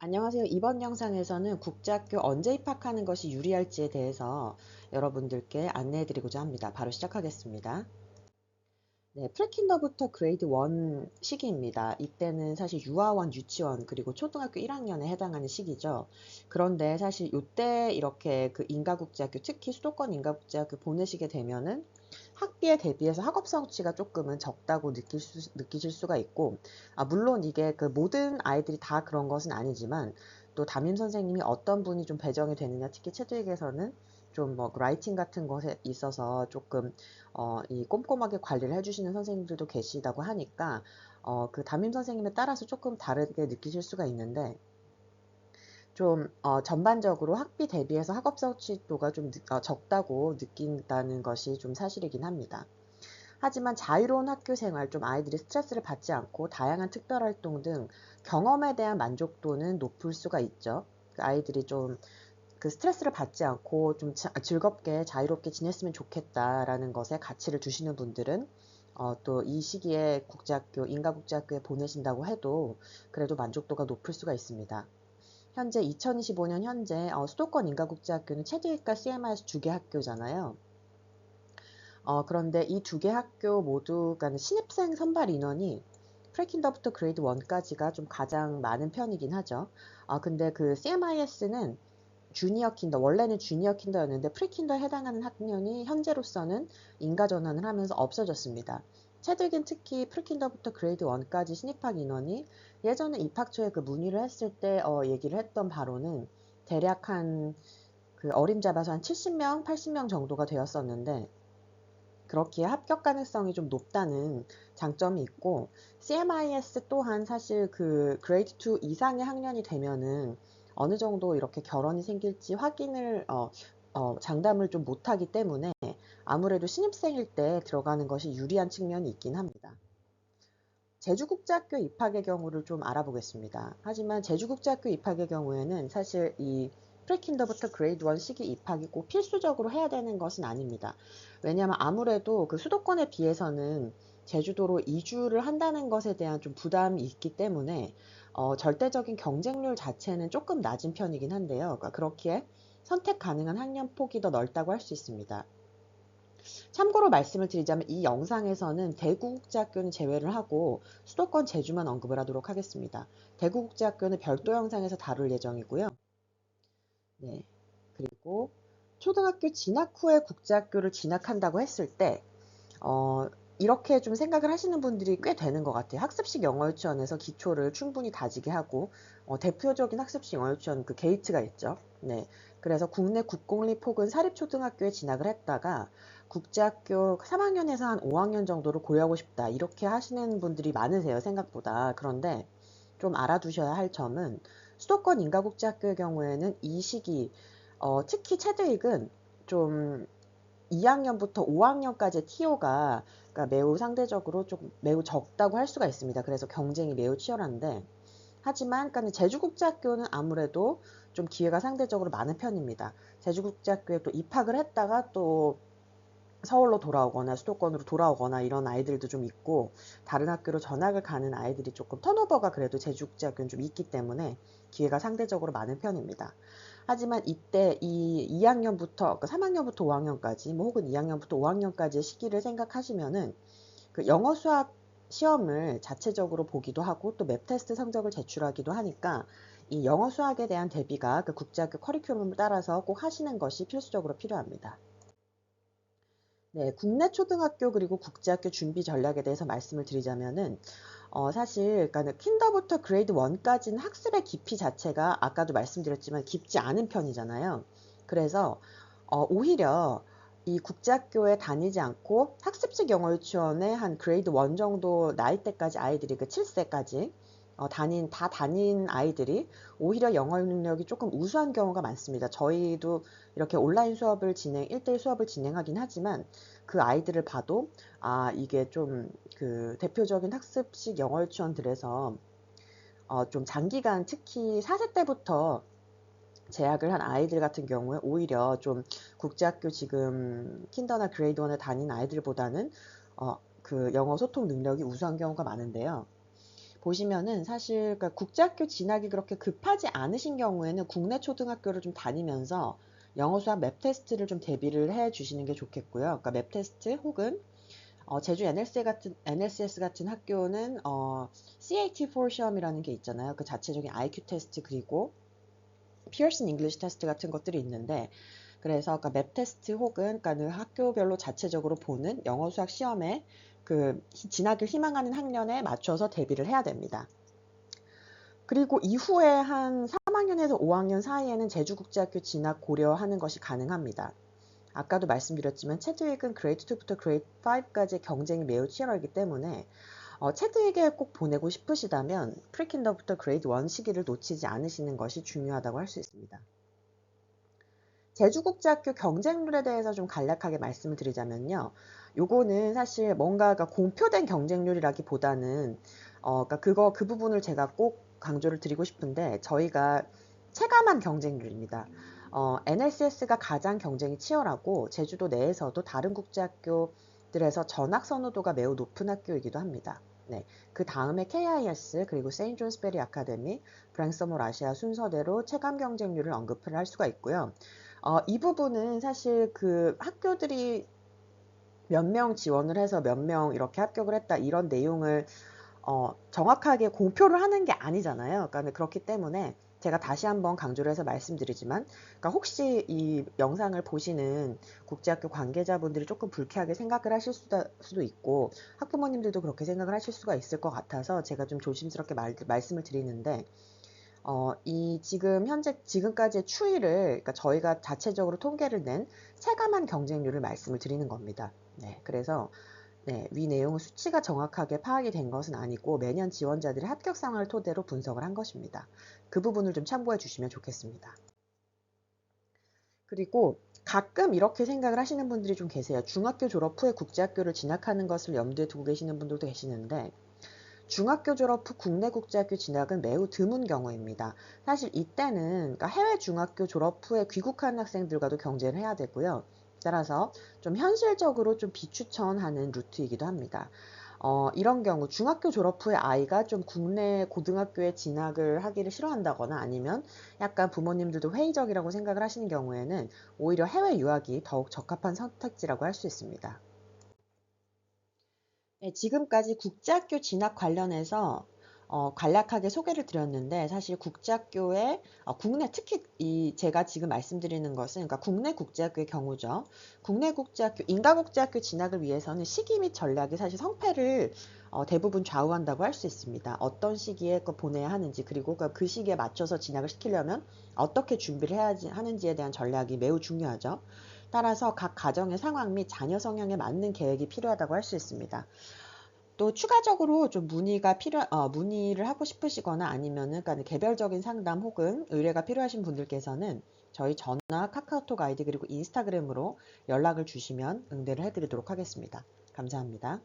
안녕하세요. 이번 영상에서는 국제학교 언제 입학하는 것이 유리할지에 대해서 여러분들께 안내해 드리고자 합니다. 바로 시작하겠습니다. 네, 프레킨더부터 그레이드 1 시기입니다. 이때는 사실 유아원, 유치원, 그리고 초등학교 1학년에 해당하는 시기죠. 그런데 사실 이때 이렇게 그 인가국제학교, 특히 수도권 인가국제학교 보내시게 되면은 학비에 대비해서 학업 성취가 조금은 적다고 느끼실 수가 있고, 물론 이게 그 모든 아이들이 다 그런 것은 아니지만, 또 담임 선생님이 어떤 분이 좀 배정이 되느냐, 특히 체드에서는 좀 뭐 라이팅 같은 것에 있어서 조금 이 꼼꼼하게 관리를 해주시는 선생님들도 계시다고 하니까 그 담임 선생님에 따라서 조금 다르게 느끼실 수가 있는데 좀 전반적으로 학비 대비해서 학업 성취도가 좀 적다고 느낀다는 것이 좀 사실이긴 합니다. 하지만 자유로운 학교 생활, 좀 아이들이 스트레스를 받지 않고 다양한 특별활동 등 경험에 대한 만족도는 높을 수가 있죠. 그 아이들이 좀 그 스트레스를 받지 않고 좀 즐겁게 자유롭게 지냈으면 좋겠다라는 것에 가치를 두시는 분들은 또 이 시기에 국제학교, 인가국제학교에 보내신다고 해도 그래도 만족도가 높을 수가 있습니다. 현재 2025년 현재 수도권 인가국제학교는 체드위과 CMI에서 두 개 학교잖아요. 그런데 이 두 개 학교 모두, 그러니까 신입생 선발 인원이 프레킨더부터 그레이드 1까지가 좀 가장 많은 편이긴 하죠. 근데 그 CMIS는 주니어 킨더, 원래는 주니어 킨더였는데 프리킨더에 해당하는 학년이 현재로서는 인가 전환을 하면서 없어졌습니다. 체들긴 특히 프리킨더부터 그레이드 1까지 신입학 인원이 예전에 입학 초에 그 문의를 했을 때 얘기를 했던 바로는 대략 한 그 어림잡아서 한 70명, 80명 정도가 되었었는데 그렇기에 합격 가능성이 좀 높다는 장점이 있고, CMIS 또한 사실 그 그레이드 2 이상의 학년이 되면은 어느 정도 이렇게 결혼이 생길지 확인을 장담을 좀 못하기 때문에 아무래도 신입생일 때 들어가는 것이 유리한 측면이 있긴 합니다. 제주국제학교 입학의 경우를 좀 알아보겠습니다. 하지만 제주국제학교 입학의 경우에는 사실 이 프레킨더부터 그레이드 1 시기 입학이 꼭 필수적으로 해야 되는 것은 아닙니다. 왜냐하면 아무래도 그 수도권에 비해서는 제주도로 이주를 한다는 것에 대한 좀 부담이 있기 때문에 절대적인 경쟁률 자체는 조금 낮은 편이긴 한데요. 그러니까 그렇기에 선택 가능한 학년 폭이 더 넓다고 할 수 있습니다. 참고로 말씀을 드리자면 이 영상에서는 대구국제학교는 제외를 하고 수도권 제주만 언급을 하도록 하겠습니다. 대구국제학교는 별도 영상에서 다룰 예정이고요. 네. 그리고 초등학교 진학 후에 국제학교를 진학한다고 했을 때 어, 이렇게 좀 생각을 하시는 분들이 꽤 되는 것 같아요. 학습식 영어 유치원에서 기초를 충분히 다지게 하고 대표적인 학습식 영어 유치원 그 게이트가 있죠. 네. 그래서 국내 국공립 혹은 사립초등학교에 진학을 했다가 국제학교 3학년에서 한 5학년 정도를 고려하고 싶다. 이렇게 하시는 분들이 많으세요. 생각보다. 그런데 좀 알아두셔야 할 점은 수도권 인가국제학교의 경우에는 이 시기 특히 체드윅은 좀 2학년부터 5학년까지의 TO가 그러니까 매우 상대적으로 좀 매우 적다고 할 수가 있습니다. 그래서 경쟁이 매우 치열한데 하지만 그러니까 제주국제학교는 아무래도 좀 기회가 상대적으로 많은 편입니다. 제주국제학교에 또 입학을 했다가 또 서울로 돌아오거나 수도권으로 돌아오거나 이런 아이들도 좀 있고 다른 학교로 전학을 가는 아이들이 조금 턴오버가 그래도 제주국제학교는 좀 있기 때문에 기회가 상대적으로 많은 편입니다. 하지만 이때 이 2학년부터, 그러니까 3학년부터 5학년까지, 뭐 혹은 2학년부터 5학년까지의 시기를 생각하시면은 그 영어 수학 시험을 자체적으로 보기도 하고 또 맵 테스트 성적을 제출하기도 하니까 이 영어 수학에 대한 대비가 그 국제학교 커리큘럼을 따라서 꼭 하시는 것이 필수적으로 필요합니다. 네, 국내 초등학교 그리고 국제학교 준비 전략에 대해서 말씀을 드리자면은 사실 그러니까 킨더부터 그레이드 1까지는 학습의 깊이 자체가 아까도 말씀드렸지만 깊지 않은 편이잖아요. 그래서 오히려 이 국제학교에 다니지 않고 학습식 영어 유치원에 한 그레이드 1 정도 나이대까지 아이들이 그 7세까지 다닌 아이들이 오히려 영어 능력이 조금 우수한 경우가 많습니다. 저희도 이렇게 온라인 수업을 1대1 수업을 진행하긴 하지만 그 아이들을 봐도 이게 좀 그 대표적인 학습식 영어 유치원들에서 좀 장기간 특히 4세 때부터 재학을 한 아이들 같은 경우에 오히려 좀 국제학교 지금 킨더나 그레이드 1에 다닌 아이들보다는 그 영어 소통 능력이 우수한 경우가 많은데요. 보시면은 사실 그러니까 국제학교 진학이 그렇게 급하지 않으신 경우에는 국내 초등학교를 좀 다니면서 영어 수학 맵 테스트를 좀 대비를 해 주시는 게 좋겠고요. 그러니까 맵 테스트 혹은 제주 NLCS 같은 학교는 CAT4 시험이라는 게 있잖아요. 그 자체적인 IQ 테스트 그리고 피어슨 잉글리시 테스트 같은 것들이 있는데 그래서 그러니까 맵 테스트 혹은 그러니까 학교별로 자체적으로 보는 영어 수학 시험에 그 진학을 희망하는 학년에 맞춰서 대비를 해야 됩니다. 그리고 이후에 한 3학년에서 5학년 사이에는 제주국제학교 진학 고려하는 것이 가능합니다. 아까도 말씀드렸지만 체드윅은 그레이드 2부터 그레이드 5까지의 경쟁이 매우 치열하기 때문에 체드윅에 꼭 보내고 싶으시다면 프리킨더부터 그레이드 1 시기를 놓치지 않으시는 것이 중요하다고 할 수 있습니다. 제주국제학교 경쟁률에 대해서 좀 간략하게 말씀을 드리자면요. 요거는 사실 뭔가가 공표된 경쟁률이라기보다는 그러니까 그 부분을 제가 꼭 강조를 드리고 싶은데 저희가 체감한 경쟁률입니다. NLCS가 가장 경쟁이 치열하고 제주도 내에서도 다른 국제학교들에서 전학 선호도가 매우 높은 학교이기도 합니다. 네, 그 다음에 KIS 그리고 세인트 존스베리 아카데미, 브랭서몰 아시아 순서대로 체감 경쟁률을 언급을 할 수가 있고요. 이 부분은 사실 그 학교들이 몇 명 지원을 해서 몇 명 이렇게 합격을 했다 이런 내용을 정확하게 공표를 하는 게 아니잖아요. 그러니까 그렇기 때문에 제가 다시 한번 강조를 해서 말씀드리지만 그러니까 혹시 이 영상을 보시는 국제학교 관계자분들이 조금 불쾌하게 생각을 하실 수도 있고 학부모님들도 그렇게 생각을 하실 수가 있을 것 같아서 제가 좀 조심스럽게 말씀을 드리는데 이 지금까지의 추이를, 그러니까 저희가 자체적으로 통계를 낸 체감한 경쟁률을 말씀을 드리는 겁니다. 네, 그래서 네, 위 내용은 수치가 정확하게 파악이 된 것은 아니고 매년 지원자들의 합격 상황을 토대로 분석을 한 것입니다. 그 부분을 좀 참고해 주시면 좋겠습니다. 그리고 가끔 이렇게 생각을 하시는 분들이 좀 계세요. 중학교 졸업 후에 국제학교를 진학하는 것을 염두에 두고 계시는 분들도 계시는데 중학교 졸업 후 국내 국제학교 진학은 매우 드문 경우입니다. 사실 이때는 그러니까 해외 중학교 졸업 후에 귀국하는 학생들과도 경쟁을 해야 되고요. 따라서 좀 현실적으로 좀 비추천하는 루트이기도 합니다. 이런 경우 중학교 졸업 후에 아이가 좀 국내 고등학교에 진학을 하기를 싫어한다거나 아니면 약간 부모님들도 회의적이라고 생각을 하시는 경우에는 오히려 해외 유학이 더욱 적합한 선택지라고 할 수 있습니다. 네, 지금까지 국제학교 진학 관련해서 간략하게 소개를 드렸는데 사실 국제학교의 국내 특히 이 제가 지금 말씀드리는 것은 그러니까 국내 국제학교의 경우죠. 국내 국제학교, 인가국제학교 진학을 위해서는 시기 및 전략이 사실 성패를 대부분 좌우한다고 할 수 있습니다. 어떤 시기에 보내야 하는지 그리고 그 시기에 맞춰서 진학을 시키려면 어떻게 준비를 해야 하는지에 대한 전략이 매우 중요하죠. 따라서 각 가정의 상황 및 자녀 성향에 맞는 계획이 필요하다고 할 수 있습니다. 또 추가적으로 좀 문의를 하고 싶으시거나 아니면은 그러니까 개별적인 상담 혹은 의뢰가 필요하신 분들께서는 저희 전화, 카카오톡 아이디 그리고 인스타그램으로 연락을 주시면 응대를 해드리도록 하겠습니다. 감사합니다.